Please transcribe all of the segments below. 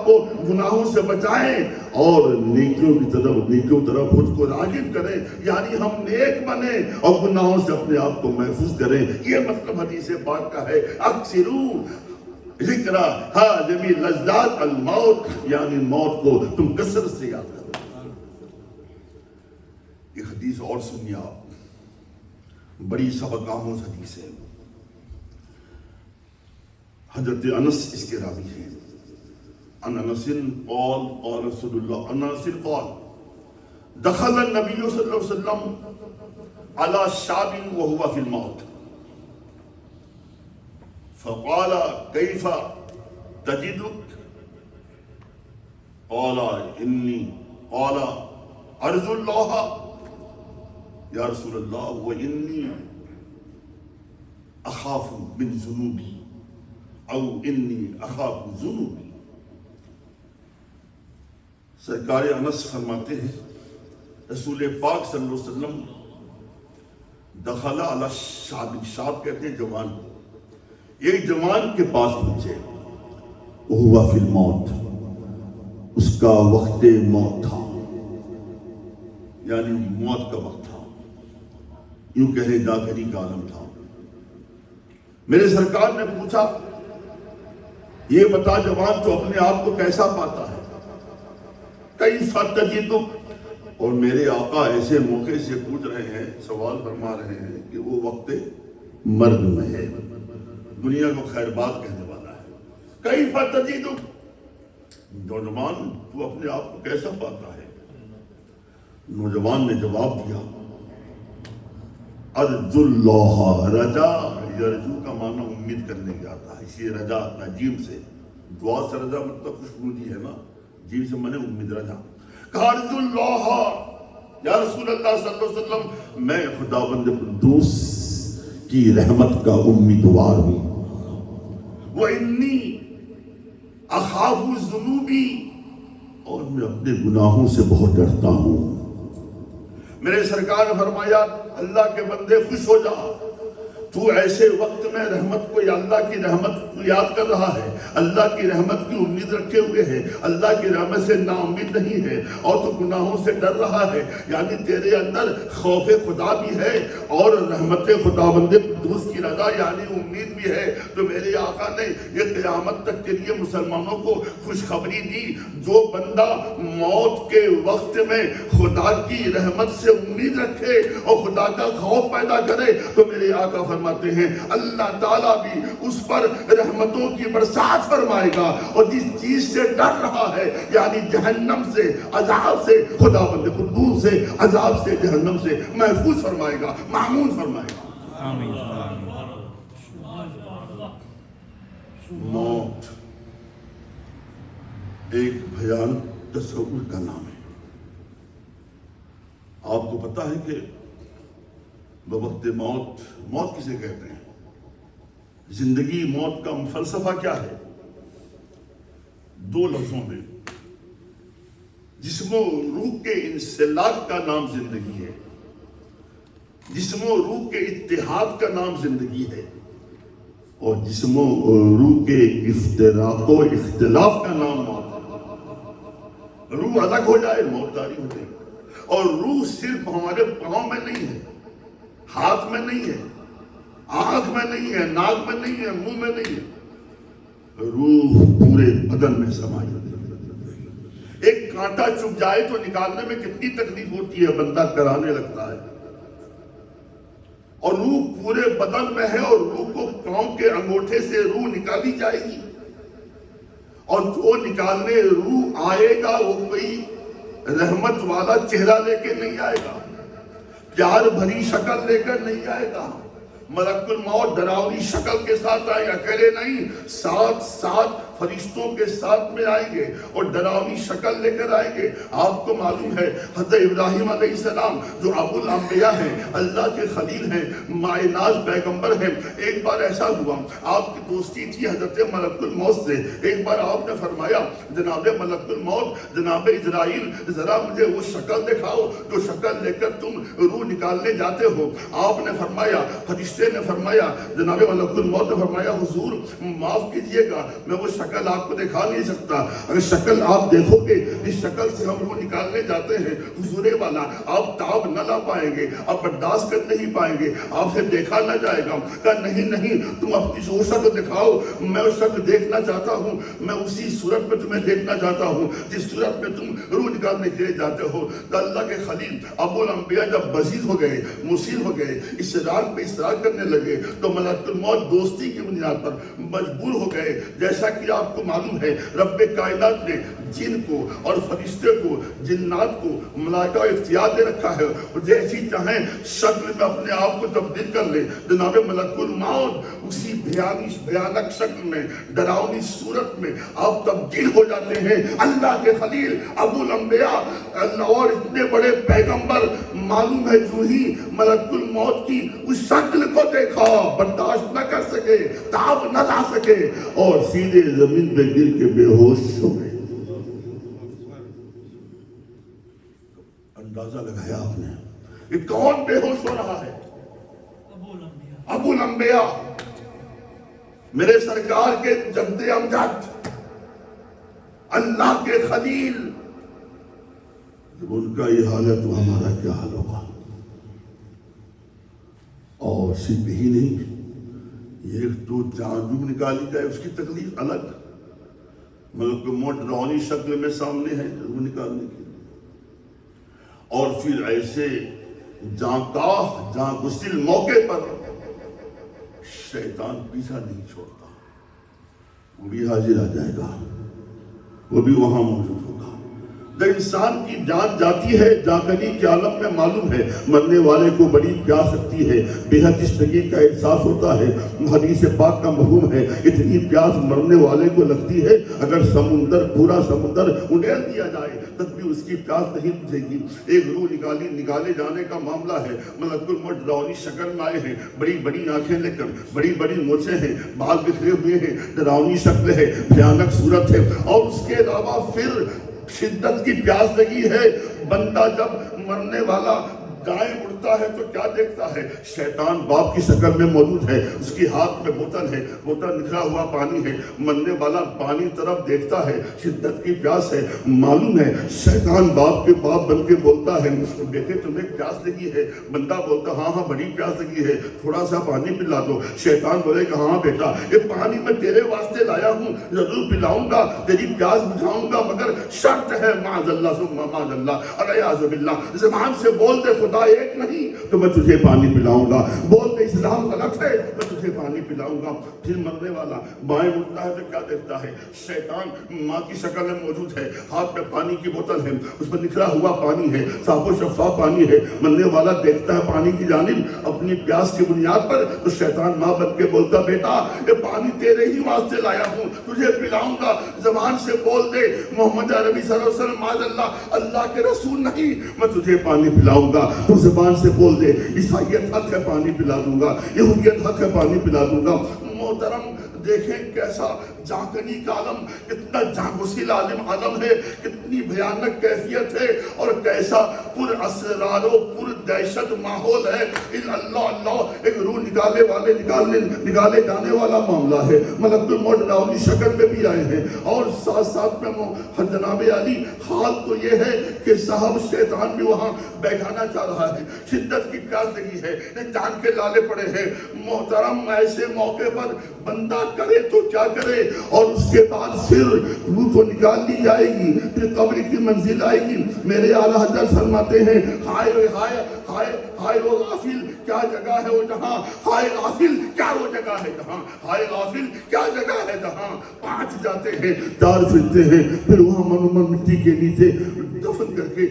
کو گناہوں سے بچائیں اور نیکیوں طرف خود کو راغب کریں، یعنی ہم نیک بنیں اور گناہوں سے اپنے آپ کو محفوظ کریں۔ یہ مطلب حدیث پاک کا ہے، اکثروا ذکر حاضمی لذات الموت، یعنی موت کو تم کثرت سے یاد کرو۔ یہ حدیث اور سنیے آپ، بڑی سبق آموز حدیث ہے۔ حضرت انس اس کے راوی ہیں۔ عن انس قال قال رسول اللہ، عن انس قال دخل النبی صلی اللہ علیہ وسلم على شاب وهو في الموت فقال كيف تجدك؟ قال إني قال أرجو الله یا رسول اللہ وإني أخاف من ذنوبي او إني أخاف ذنوبي۔ سرکار انس فرماتے ہیں رسول پاک صلی اللہ علیہ وسلم دخل علی شاب، شاب کہتے ہیں جوان، ایک جوان کے پاس پہنچے، وہو فی الموت، اس کا وقت موت تھا، یعنی موت کا وقت تھا، یوں کہنے داخلی کا عالم تھا۔ میرے سرکار نے پوچھا یہ بتا جوان تو اپنے آپ کو کیسا پاتا ہے؟ کیف تجدک؟ اور میرے آقا ایسے موقع سے پوچھ رہے ہیں، سوال فرما رہے ہیں کہ وہ وقت مرگ میں ہے، دنیا کو خیر بات کہنے والا ہے۔ کیف تجدک؟ نوجوان تو اپنے آپ کو کیسا پاتا ہے؟ نوجوان نے جواب دیا ارجو اللہ، رجا، یرجو کا معنی امید کرنے کے آتا ہے، اسی رجا جیم سے، دعا سے رجا مطلب خوشنودی ہے نا، جیم سے میں نے امید رجا۔ کہا ارجو اللہ یا رسول اللہ صلی اللہ علیہ وسلم، میں خداوند قدوس کی رحمت کا امیدوار ہوں، وانی اخاف ذنوبی، اور میں اپنے گناہوں سے بہت ڈرتا ہوں۔ میرے سرکار نے فرمایا اللہ کے بندے خوش ہو جا، تو ایسے وقت میں رحمت کو یا اللہ کی رحمت کو یاد کر رہا ہے، اللہ کی رحمت کی امید رکھے ہوئے ہے، اللہ کی رحمت سے نا امید نہیں ہے، اور تو گناہوں سے ڈر رہا ہے، یعنی تیرے اندر خوف خدا بھی ہے اور رحمت خداوند قدوس کی رضا یعنی امید بھی ہے۔ تو میرے آقا نے یہ قیامت تک کے لیے مسلمانوں کو خوشخبری دی، جو بندہ موت کے وقت میں خدا کی رحمت سے امید رکھے اور خدا کا خوف پیدا کرے، تو میرے آقا فرماتے ہیں اللہ تعالیٰ بھی اس پر رحمتوں کی برسات فرمائے گا، اور جس چیز سے ڈر رہا ہے یعنی جہنم سے، عذاب سے، خداوند قدوس سے، عذاب سے، جہنم سے محفوظ فرمائے گا، معمون فرمائے گا۔ آمین۔ موت ایک بھیانک تصور کا نام ہے۔ آپ کو پتا ہے کہ بوقت موت، موت کسے کہتے ہیں؟ زندگی موت کا فلسفہ کیا ہے؟ دو لفظوں میں، جسم و روح کے انسلاک کا نام زندگی ہے، جسم و روح کے اتحاد کا نام زندگی ہے، اور جسم و روح کے افتراق و اختلاف کا نام موت ہے۔ روح الگ ہو جائے موت طاری ہو جائے، اور روح صرف ہمارے پاؤں میں نہیں ہے، ہاتھ میں نہیں ہے، آنکھ میں نہیں ہے، ناک میں نہیں ہے، منہ میں نہیں ہے، روح پورے بدن میں سمائی ہوتی ہے۔ ایک کانٹا چبھ جائے تو نکالنے میں کتنی تکلیف ہوتی ہے، بندہ کرانے لگتا ہے، اور روح پورے بدن میں ہے، اور روح کو پاؤں کے انگوٹھے سے روح نکالی جائے گی، اور جو نکالنے روح آئے گا وہ کوئی رحمت والا چہرہ لے کے نہیں آئے گا، پیار بھری شکل لے کر نہیں آئے گا، ملک الموت ڈراؤنی شکل کے ساتھ آئے، اکیلے نہیں، ساتھ فرشتوں کے ساتھ میں آئیں گے اور ڈراؤنی شکل لے کر آئیں گے۔ آپ کو معلوم ہے حضرت ابراہیم علیہ السلام جو ابو الانبیاء ہیں، اللہ کے خلیل ہیں، مائناز پیغمبر ہیں، ایک بار ایسا ہوا آپ کی دوستی تھی حضرت ملک الموت سے، ایک بار آپ نے فرمایا جناب ملک الموت، جناب اسرائیل ذرا مجھے وہ شکل دکھاؤ جو شکل لے کر تم روح نکالنے جاتے ہو۔ آپ نے فرمایا، فرشتے نے فرمایا، جناب ملک الموت نے فرمایا حضور معاف کیجئے گا، میں وہ شکل شکل آپ کو دکھا نہیں سکتا. اگر شکل آپ دیکھو گے اس شکل سے ہم روح نکالنے جاتے ہیں حضور والا, آپ تاب نہ لا پائیں گے, آپ برداشت کر نہیں پائیں گے, آپ سے دیکھا نہ جائے گا. کہا نہیں نہیں, تم اپنی شکل دکھاؤ, میں اس شکل دیکھنا چاہتا ہوں, میں اسی صورت میں تمہیں دیکھنا چاہتا ہوں جس صورت میں تم روح نکالنے کے لیے جاتے ہو. تو اللہ کے خلیل ابو الانبیاء جب بزید ہو گئے, مصیر ہو گئے, اسرار پہ اسرار کرنے لگے, تو ملک الموت دوستی کی بنیاد پر مجبور ہو گئے. جیسا کہ آپ کو معلوم ہے رب کائنات نے جن کو اور فرشتے کو, جنات کو ملائکہ اختیار دے رکھا ہے, اور جیسی چاہیں شکل میں اپنے آپ کو تبدیل کر لے. جناب ملک الموت اسی بھیانک شکل میں, ڈراؤنی صورت میں آپ تبدیل ہو جاتے ہیں. اللہ کے خلیل ابو الانبیاء اور اتنے بڑے پیغمبر معلوم ہے جو ہی ملک الموت کی اس شکل کو دیکھا برداشت نہ کر سکے, تاب نہ لا سکے, اور سیدھے زمین پہ گر کے بے ہوش ہو گئے. اندازہ لگایا آپ نے کہ کون بے ہوش ہو رہا ہے؟ ابو الانبیاء, میرے سرکار کے جد امجد, اللہ کے خلیل. جب ان کا یہ حال ہے تو ہمارا کیا حال ہوگا؟ اور صرف ہی نہیں, یہ تو جان نکالی جائے اس کی تکلیف الگ, ملک موت ڈراؤنی شکل میں سامنے ہے وہ نکالنے کی, اور پھر ایسے جاں گسل موقع پر شیطان پیچھا نہیں چھوڑتا, وہ بھی حاضر آ جائے گا, وہ بھی وہاں موجود ہوگا. جب انسان کی جان جاتی ہے جاگنی کے عالم میں معلوم ہے مرنے والے کو بڑی پیاس لگتی ہے, بے حد تشنگی کا احساس ہوتا ہے. حدیث پاک کا مفہوم ہے اتنی پیاس مرنے والے کو لگتی ہے اگر سمندر, پورا سمندر انڈیل دیا جائے تب بھی اس کی پیاس نہیں بجھے گی. ایک روح نکالے جانے کا معاملہ ہے. ملک الموت ڈراؤنی شکل میں آئے ہیں, بڑی بڑی آنکھیں لے کر, بڑی بڑی مونچھیں ہیں, بال بکھرے ہوئے ہیں, ڈراؤنی شکل ہے, بھیانک صورت ہے, اور اس کے علاوہ پھر شدت کی پیاس لگی ہے. بندہ جب مرنے والا دائیں اڑتا ہے تو کیا دیکھتا ہے؟ شیطان باپ کی شکل میں موجود ہے, اس کی ہاتھ میں بوتل ہے, بوتل نکلا ہوا پانی ہے. مرنے والا پانی طرف دیکھتا ہے, شدت کی پیاس ہے. معلوم ہے شیطان باپ کے باپ بن کے بولتا ہے بیٹے تمہیں پیاس لگی ہے. بندہ بولتا ہاں ہاں بڑی پیاس لگی ہے, تھوڑا سا پانی پلا دو. شیطان بولے کہ ہاں بیٹا یہ پانی میں تیرے واسطے لایا ہوں, ضرور پلاؤں گا, تیری پیاس بجھاؤں گا, مگر شرط ہے معاذ اللہ ثم معاذ اللہ الیاذ باللہ, زبان سے بول دے خدا ایک نہیں تو میں تجھے پانی پلاؤں گا, بول دے اسلام غلط ہے میں تجھے پانی پلاؤں گا. پھر مرنے والا بائیں اٹھتا ہے تو کیا دیکھتا ہے؟ شیطان ماں کی شکل میں موجود ہے, ہاتھ میں پانی کی بوتل ہے, اس میں نکلا ہوا پانی ہے, صاف و شفاف پانی ہے. مرنے والا دیکھتا ہے پانی کی جانب اپنی پیاس کی بنیاد پر, تو شیطان ماں بن کے بولتا بیٹا یہ پانی تیرے ہی واسطے لایا ہوں, تجھے پلاؤں گا, زبان سے بول دے محمد عربی صلی اللہ علیہ وسلم معاذ اللہ اللہ کے رسول نہیں میں تجھے پانی پلاؤں گا. تو زبان سے بول دے عیسائیت حق ہے پانی پلا دوں گا, یہودیت حق ہے پانی پلا دوں گا. محترم دیکھیں کیسا جاگنی کا عالم, کتنا جاگسیل عالم ہے, کتنی بھیانک کیفیت ہے, اور کیسا پر اسرار و پر دہشت ماحول ہے. اللہ اللہ ایک روح نکالے جانے والا معاملہ ہے. ملک الموت ڈراؤنی شکل میں بھی آئے ہیں, اور ساتھ ساتھ میں جناب علی حال تو یہ ہے کہ صاحب شیطان بھی وہاں بیٹھانا چاہ رہا ہے, شدت کی پیاس لگی ہے, جان کے لالے پڑے ہیں. محترم ایسے موقع پر بندہ کرے تو کیا کرے, اور اس کے بعد پھر روح کو نکال لی جائے گی, پھر قبر کی منزل آئے گی. میرے اعلیٰ حضرت فرماتے ہیں ہائے ہائے ہائے ہائے وہ غافل کیا جگہ ہے وہ جہاں, ہائے غافل کیا وہ جگہ ہے جہاں, ہائے غافل کیا جگہ ہے جہاں. 5 جاتے ہیں 4 پھرتے ہیں, پھر وہاں من مٹی کے نیچے دفن کر کے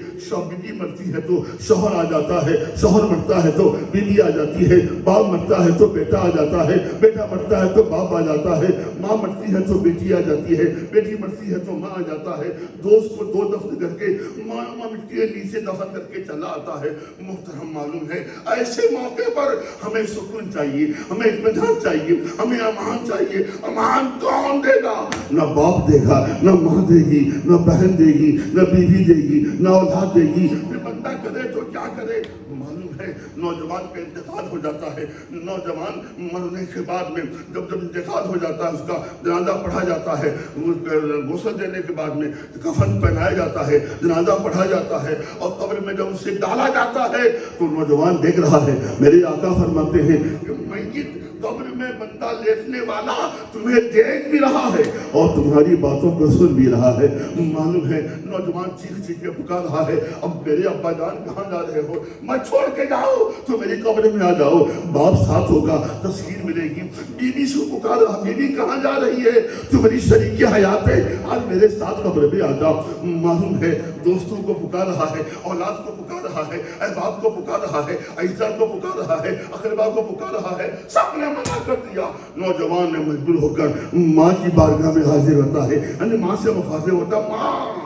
بیوی مرتی ہے تو شوہر آ جاتا ہے, شوہر مرتا ہے تو بیوی آ جاتی ہے, باپ مرتا ہے تو بیٹا آ جاتا ہے, بیٹا مرتا ہے تو باپ آ جاتا ہے, ماں مرتی ہے تو بیٹی آ جاتی ہے, بیٹی مرتی ہے تو ماں آ جاتا ہے. دوست کو 2 دفن کر کے ماں مٹی کے نیچے دفن کر کے چلا آتا ہے. محترم معلوم ہے ایسے موقع پر ہمیں سکون چاہیے, ہمیں اطمینان چاہیے, ہمیں امان چاہیے. امان کون دے گا؟ نہ باپ دے گا, نہ ماں دے گی, نہ بہن دے گی, نہ بیوی دے گی, نہ اولاد دے گی. بندہ کرے تو کیا کرے؟ معلوم ہے ہے نوجوان کا انتقال ہو جاتا ہے، نوجوان مرنے کے بعد میں جب انتقال ہو جاتا ہے اس کا جنازہ پڑھا جاتا ہے، غسل دینے کے بعد میں کفن پہنایا جاتا ہے، جنازہ پڑھا جاتا ہے اور قبر میں جب اسے ڈالا جاتا ہے تو نوجوان دیکھ رہا ہے، میرے آقا فرماتے ہیں کہ میت قبر میں بندہ لیٹنے والا تمہیں دیکھ بھی رہا ہے اور تمہاری باتوں کو سن بھی رہا ہے۔ معلوم ہے نوجوان چیخ چیخ کے پکار رہا ہے، اب میرے ابا جان کہاں جا رہے ہو؟ میں چھوڑ کے جاؤ تو میری قبر میں آ جاؤ، باپ ساتھ ہوگا، تسکین ملے گی۔ بیوی سے پکار رہا، بیوی کہاں جا رہی ہے؟ تو میری شریک حیات ہے، آج میرے ساتھ قبر میں آ جاؤ۔ معلوم ہے دوستوں کو پکار رہا ہے، اولاد کو پکار رہا ہے، احباب کو پکار رہا ہے، اعزاء کو پکار رہا ہے، اقربا کو پکار رہا ہے، سب نے منع کر دیا۔ نوجوان نے مجبور ہو کر ماں کی بارگاہ میں حاضر ہوتا ہے، یعنی ماں سے مخاطب ہوتا، ماں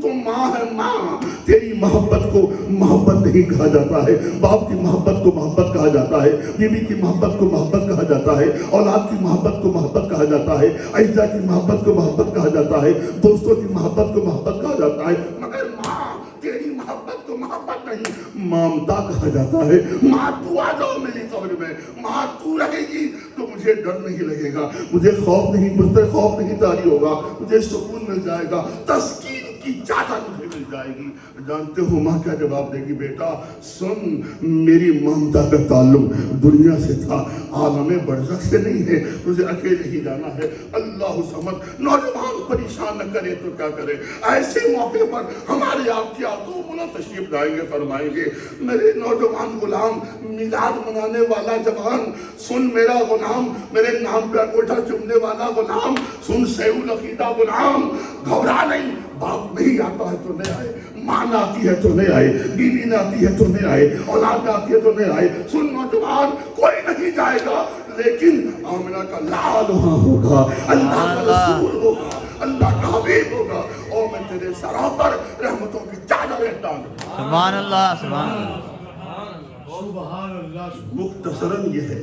تو ماں ہے، ماں تیری محبت کو محبت نہیں کہا جاتا ہے، باپ کی محبت کو محبت کہا جاتا ہے، بیوی کی محبت کو محبت کہا جاتا ہے، اولاد کی محبت کو محبت کہا جاتا ہے، اعزاء کی محبت کو محبت کہا جاتا ہے، دوستوں کی محبت کو محبت کہا جاتا ہے، مگر ماں تیری محبت کو محبت نہیں، مامتا کہا جاتا ہے۔ ماں تو آ جاؤ میری قبر میں، ماں تو رہے گی تو مجھے ڈر نہیں لگے گا، مجھے خوف نہیں، مجھ پر خوف نہیں طاری ہوگا، مجھے سکون مل جائے گا، تسکین کی چادر مجھے مل جائے گی۔ جانتے ہو ماں کیا جواب دے گی؟ بیٹا سن، میری مامتا کا تعلق دنیا سے تھا، عالم برزخ سے نہیں ہے، تجھے اکیلے ہی جانا ہے۔ اللہ سمجھ نوجوان پریشان نہ کرے تو کیا کرے؟ ایسے موقع پر ہمارے آپ کی آنکھوں منا تشریف لائیں گے، فرمائیں گے میرے نوجوان غلام، میلاد منانے والا جوان سن، میرا غلام، میرے نام پہ انگوٹھا چومنے والا غلام سن، سیو العقیدہ غلام، گھبرا نہیں، باپ نہیں آتا ہے تو نہیں آئے، ماں نہ آتی ہے تو نہیں آئے، بیوی نہ آتی ہے تو نہیں آئے، اولاد نہ آتی ہے تو نہیں آئے۔ سن نوجوان، کوئی نہیں جائے گا لیکن آمنہ کا لال وہاں ہوگا، اللہ کا رسول ہوگا، اللہ کا حبیب ہوگا، اور میں تیرے سروں پر رحمتوں کی چادریں ڈال دوں۔ سبحان اللہ، سبحان اللہ۔ مختصراً یہ ہے،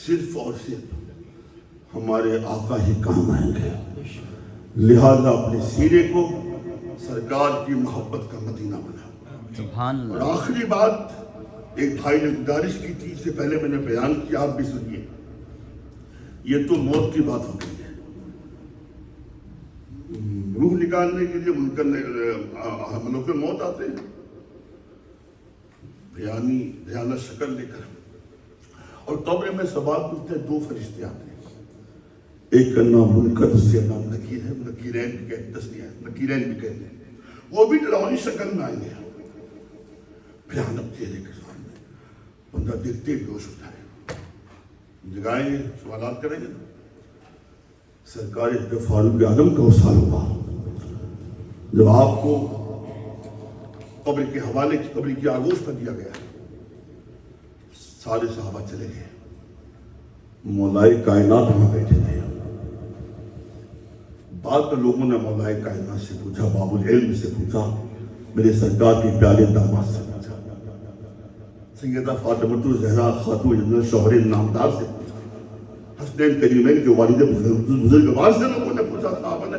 صرف اور صرف ہمارے آقا ہی کام آئیں گے، لہذا اپنے سیرے کو سرکار کی محبت کا مدینہ بنا۔ سبحان اور اللہ۔ آخری بات ایک بھائی نے گزارش کی تھی، اس سے پہلے میں نے بیان کیا، آپ بھی سنیے۔ یہ تو موت کی بات ہو گئی ہے، روح نکالنے کے لیے ملک موت آتے ہیں، بھیانک شکل لے کر، اور قبر میں سوال پوچھتے ہیں، دو فرشتے آتے ہیں، ایک کا نام منکر، اس کا نام نکیر ہے، نکیرین بھی کہتے ہیں، نکیرین بھی کہتے ہیں، وہ بھی ڈراؤنی شکل میں آئیں گے، بھیانک چہرے کے سامنے، بندہ دیکھتے ہی بیہوش ہو جائے، جگائیں گے، سوالات کریں گے۔ سرکار فاروق اعظم کا وصال ہوا، جب آپ کو قبر کے حوالے کی، قبر کی آگوش پر دیا گیا، سارے صحابہ چلے گئے، مولائے کائنات وہاں بیٹھے تھے۔ بعد میں لوگوں نے مولائے کائنات سے پوچھا، باب العلم سے پوچھا، میرے سرکار کے پیارے داماد سے پوچھا، سیدہ فاطمہ الزہرا خاتون جنت شوہر نامدار سے پوچھا، حسنین کریمین کے والد بزرگوار سے لوگوں نے پوچھا، صحابہ نے،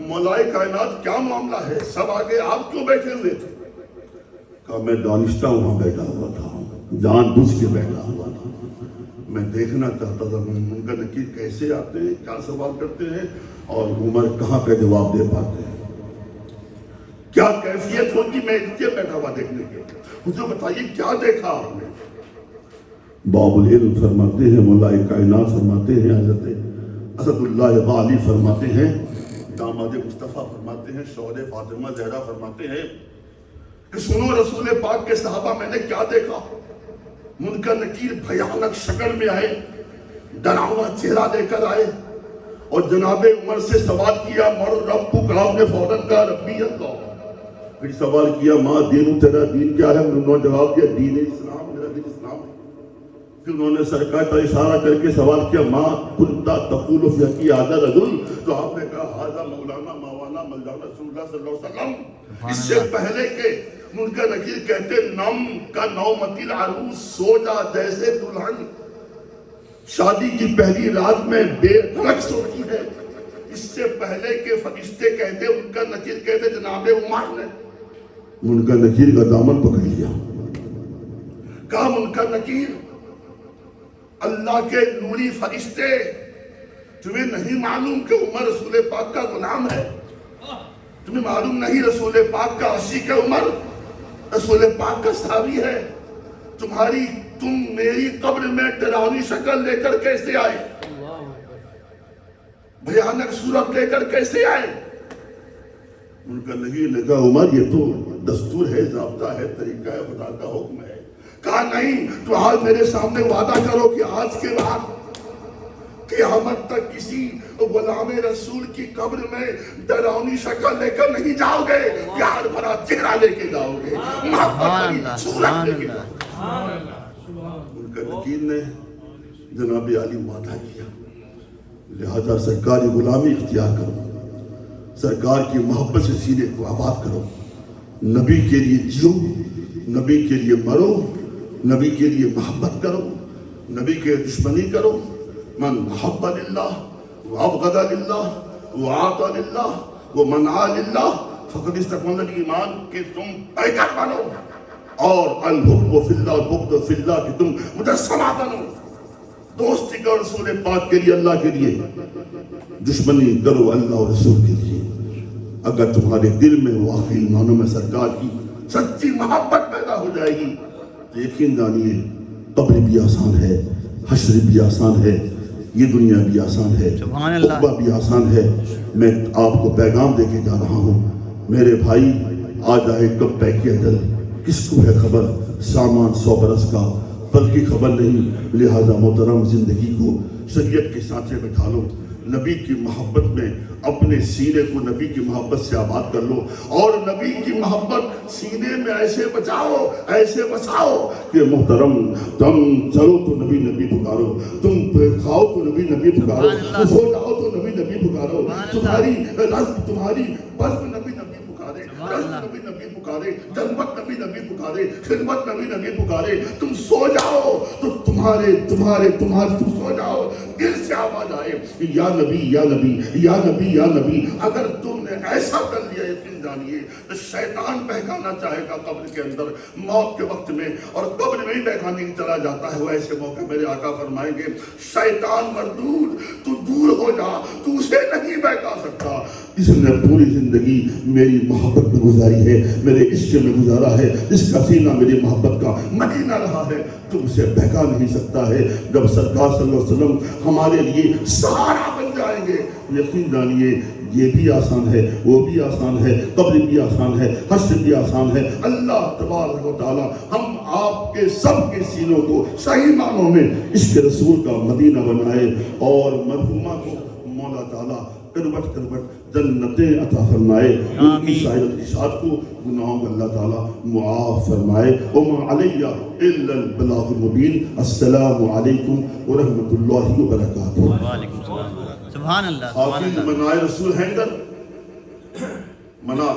مولائے کائنات کیا معاملہ ہے، سب آگے آپ کیوں بیٹھے ہوئے تھے؟ کہا میں دانشتہ وہاں بیٹھا ہوا تھا، جان بوجھ کے بیٹھا ہوا تھا، میں دیکھنا چاہتا تھا منکر نکیر کیسے آتے ہیں، کیا سوال کرتے ہیں، اور عمر کہاں کا جواب دے پاتے ہیں، کیا کیفیت ہوگی، میں اس لیے بیٹھا ہوا دیکھنے کے۔ مجھے بتائیے کیا دیکھا آپ نے؟ باب العلم فرماتے ہیں، مولائے کائنات فرماتے ہیں، حضرت اسد اللہ غالی فرماتے ہیں، داماد مصطفیٰ فرماتے ہیں، شوہر فاطمہ زہرا فرماتے ہیں کہ سنو رسول پاک کے صحابہ، میں نے کیا دیکھا؟ منکر نکیر بھیانک شکل میں آئے، ڈراؤنا چہرہ لے کر آئے، اور جناب عمر سے سوال کیا، مر ربک، آپ نے فوراً کہا ربی اللہ، پھر سوال کیا ماں دین، تیرا دین کیا ہے؟ انہوں نے جواب دیا دین اسلام، میرا دین اسلام ہے۔ پھر انہوں نے سرکار پر اشارہ کر کے سوال کیا، ماں کنتا تقول فی حقی ھذا رجل، تو آپ نے کہا ھذا مولانا مولانا مولانا رسول اللہ صلی اللہ علیہ وسلم۔ اس سے پہلے کہ منکر نکیر کہتے نم کا نومتی العروس، سو جا جیسے دلہن شادی کی پہلی رات میں بے دھڑک سوتی ہے، اس سے پہلے کہ فرشتے کہتے، منکر نکیر کہتے جناب عمر نے منکر نکیر کا دامن پکڑ لیا، کہا منکر نکیر اللہ کے نوری فرشتے تمہیں نہیں معلوم کہ عمر رسول پاک کا غلام ہے؟ تمہیں معلوم نہیں رسول پاک کا عاشق عمر رسول پاک کا صحابی ہے؟ تم میری قبر میں ڈراؤنی شکل لے کر کیسے آئے؟ بھیانک صورت لے کر کیسے آئے؟ ان کا نہیں لگا عمر یہ تو دستور ہے، ضابطہ ہے، طریقہ ہے، خدا کا حکم ہے۔ کہا نہیں، تو آج میرے سامنے وعدہ کرو کہ آج کے بعد قیامت تک کسی غلام رسول کی قبر میں ڈراؤنی شکل لے کر نہیں جاؤ گے، پیار بھرا چہرہ لے کے جاؤ گے، محبت بھری صورت لے کے جاؤ گے۔ ان کا نکیر نے جناب علی وعدہ کیا، لہذا سرکاری غلامی اختیار کرو، سرکار کی محبت سے سینے کو آباد کرو، نبی کے لیے جیو، نبی کے لیے مرو، نبی کے لیے محبت کرو، نبی کے دشمنی کرو۔ من حب للہ وابغض للہ وعاطى للہ ومنع للہ فقد استکمل الایمان، کہ تم پیکر بنو، اور الحب فی اللہ بغض فی اللہ، کہ تم مجسمہ بنو، دوستی کرو رسول پاک کے لیے، اللہ کے لیے، دشمنی کرو اللہ اور رسول کے لیے۔ اگر تمہارے دل میں واقعی معنوں میں سرکار کی سچی محبت پیدا ہو جائے گی تو یقین جانیے قبر بھی آسان ہے، حشر بھی آسان ہے، یہ دنیا بھی آسان ہے، عقبہ بھی آسان ہے۔ میں آپ کو پیغام دے کے جا رہا ہوں میرے بھائی، آ جائے کب پیک اجل، کس کو ہے خبر سامان 100 برس کا، بلکہ خبر نہیں، لہذا محترم زندگی کو شریعت کے سانچے میں ڈھالو، نبی کی محبت میں اپنے سینے کو نبی کی محبت سے آباد کر لو، اور نبی کی محبت سینے میں ایسے بچاؤ، ایسے بساؤ کہ محترم تم چلو تو نبی نبی پکارو، تم کھاؤ تو نبی نبی پکارو، سو جاؤ تو نبی نبی پکارو، تمہاری رزق تمہاری بزم نبی نبی پکارے، رزق نبی نبی پکارے، جنت نبی نبی پکارے، خدمت نبی نبی پکارے، تم سو جاؤ تو تمہارے تم سو جاؤ، دل سے آواز آئے یا نبی یا نبی یا نبی یا نبی۔ اگر تم نے ایسا کر لیا یقین جانیے تو شیطان بہکانا چاہے گا قبر کے اندر موت کے وقت میں، اور قبر میں ہی بہکانے کی چلا جاتا ہے، وہ ایسے موقع میرے آقا فرمائیں گے شیطان مردود تو دور ہو جا، تو اسے نہیں بہکا سکتا، اس نے پوری زندگی میری محبت میں گزاری ہے، میرے عشق میں گزارا ہے، اس کا سینہ میری محبت کا مدینہ رہا ہے، تو اسے بہکا نہیں سکتا ہے۔ جب سرکار صلی اللہ علیہ وسلم ہمارے لیے سہارا بن جائیں گے، یقین جانیے یہ بھی آسان ہے، وہ بھی آسان ہے، قبر بھی آسان ہے، حشر بھی آسان ہے۔ اللہ تبارک و تعالی ہم آپ کے سب کے سینوں کو صحیح معنوں میں عشق رسول کا مدینہ بنائے، اور مرحومہ کو مولا تعالی کروٹ کروٹ جنتیں عطا فرمائے، ان کی سائر اشاعت کو گناہوں کو اللہ تعالی معاف فرمائے۔ وما علیہ الا البلاغ المبین۔ السلام علیکم ورحمۃ اللہ وبرکاتہ۔ وعلیکم السلام، سبحان اللہ، سبحان حافظ اللہ۔ منائے رسول حیدر منا